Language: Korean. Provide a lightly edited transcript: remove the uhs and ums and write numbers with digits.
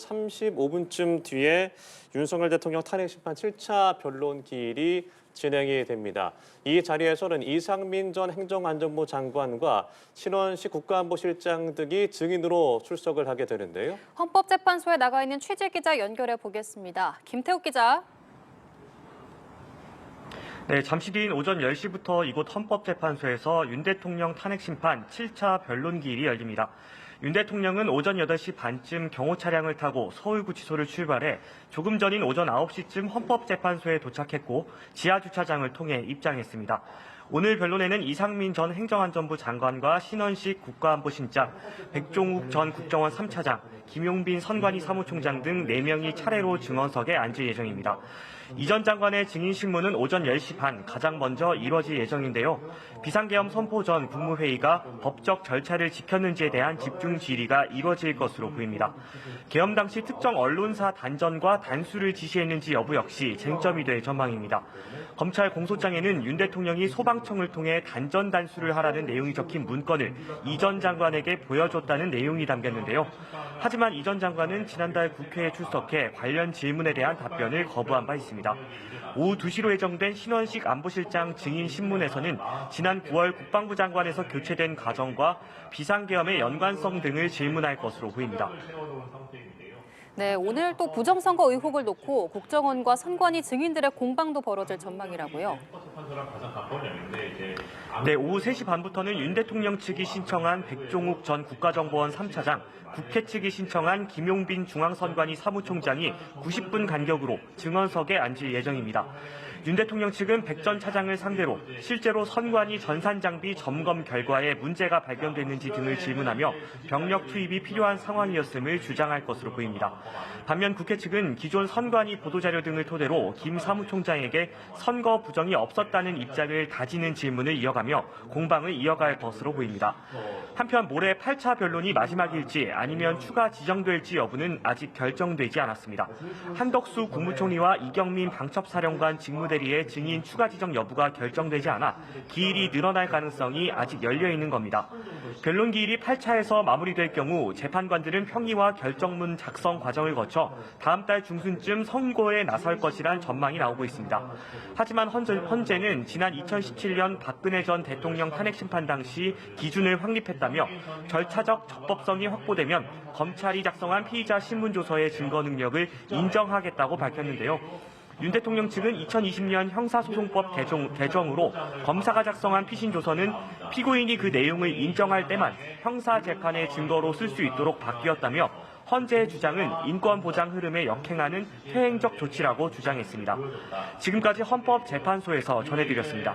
35분쯤 뒤에 윤석열 대통령 탄핵심판 7차 변론 기일이 진행이 됩니다. 이 자리에서는 이상민 전 행정안전부 장관과 신원식 국가안보실장 등이 증인으로 출석을 하게 되는데요. 헌법재판소에 나가 있는 취재 기자 연결해 보겠습니다. 김태욱 기자. 네, 잠시 뒤인 오전 10시부터 이곳 헌법재판소에서 윤 대통령 탄핵심판 7차 변론 기일이 열립니다. 윤 대통령은 오전 8시 반쯤 경호 차량을 타고 서울구치소를 출발해 조금 전인 오전 9시쯤 헌법재판소에 도착했고 지하주차장을 통해 입장했습니다. 오늘 변론에는 이상민 전 행정안전부 장관과 신원식 국가안보실장, 백종욱 전 국정원 3차장, 김용빈 선관위 사무총장 등 4명이 차례로 증언석에 앉을 예정입니다. 이 전 장관의 증인 신문은 오전 10시 반 가장 먼저 이뤄질 예정인데요. 비상계엄 선포 전 국무회의가 법적 절차를 지켰는지에 대한 집중 질의가 이뤄질 것으로 보입니다. 계엄 당시 특정 언론사 단전과 단수를 지시했는지 여부 역시 쟁점이 될 전망입니다. 검찰 공소장에는 윤 대통령이 소방청을 통해 단전 단수를 하라는 내용이 적힌 문건을 이 전 장관에게 보여줬다는 내용이 담겼는데요. 하지만 이 전 장관은 지난달 국회에 출석해 관련 질문에 대한 답변을 거부한 바 있습니다. 오후 2시로 예정된 신원식 안보실장 증인 신문에서는 지난 9월 국방부 장관에서 교체된 과정과 비상계엄의 연관성 등을 질문할 것으로 보입니다. 네, 오늘 또 부정선거 의혹을 놓고 국정원과 선관위 증인들의 공방도 벌어질 전망이라고요. 네, 오후 3시 반부터는 윤 대통령 측이 신청한 백종욱 전 국가정보원 3차장, 국회 측이 신청한 김용빈 중앙선관위 사무총장이 90분 간격으로 증언석에 앉을 예정입니다. 윤 대통령 측은 백 전 차장을 상대로 실제로 선관위 전산장비 점검 결과에 문제가 발견됐는지 등을 질문하며 병력 투입이 필요한 상황이었음을 주장할 것으로 보입니다. 반면 국회 측은 기존 선관위 보도자료 등을 토대로 김 사무총장에게 선거 부정이 없었다는 입장을 다지는 질문을 이어가며 공방을 이어갈 것으로 보입니다. 한편 모레 8차 변론이 마지막일지 아니면 추가 지정될지 여부는 아직 결정되지 않았습니다. 한덕수 국무총리와 이경민 방첩사령관 직무대리의 증인 추가 지정 여부가 결정되지 않아 기일이 늘어날 가능성이 아직 열려 있는 겁니다. 변론 기일이 8차에서 마무리될 경우 재판관들은 평의와 결정문 작성 과정을 거쳐 다음 달 중순쯤 선고에 나설 것이란 전망이 나오고 있습니다. 하지만 헌재는 지난 2017년 박근혜 전 대통령 탄핵심판 당시 기준을 확립했다며 절차적 적법성이 확보되면 검찰이 작성한 피의자 신문조서의 증거 능력을 인정하겠다고 밝혔는데요. 윤 대통령 측은 2020년 형사소송법 개정으로 검사가 작성한 피신조서는 피고인이 그 내용을 인정할 때만 형사재판의 증거로 쓸 수 있도록 바뀌었다며 헌재의 주장은 인권보장 흐름에 역행하는 퇴행적 조치라고 주장했습니다. 지금까지 헌법재판소에서 전해드렸습니다.